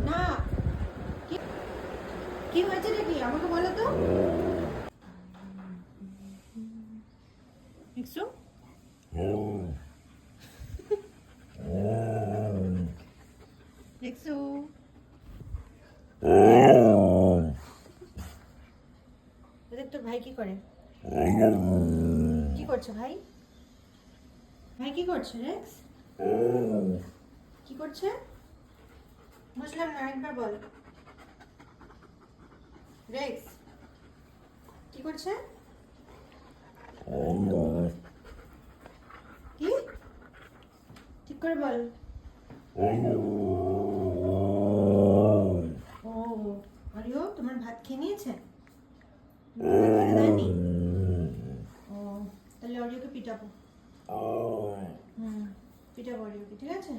না, কি হয়েছে নাকি আমাকে বলো তো। দেখছো দেখছো দেখ তোর ভাই কি করে। কি করছে ভাই? ভাই কি করছে রেক্স? কি করছে বুঝলাম না, একবার বল। রেক্স কি করছে? কি ঠিক করে বল। ও অরিও তোমার ভাত খেয়ে নিয়েছে? খেতে দেয়নি? ও তাহলে অরিওকে পিটাবো। হুম পিটাবো অরিওকে, ঠিক আছে।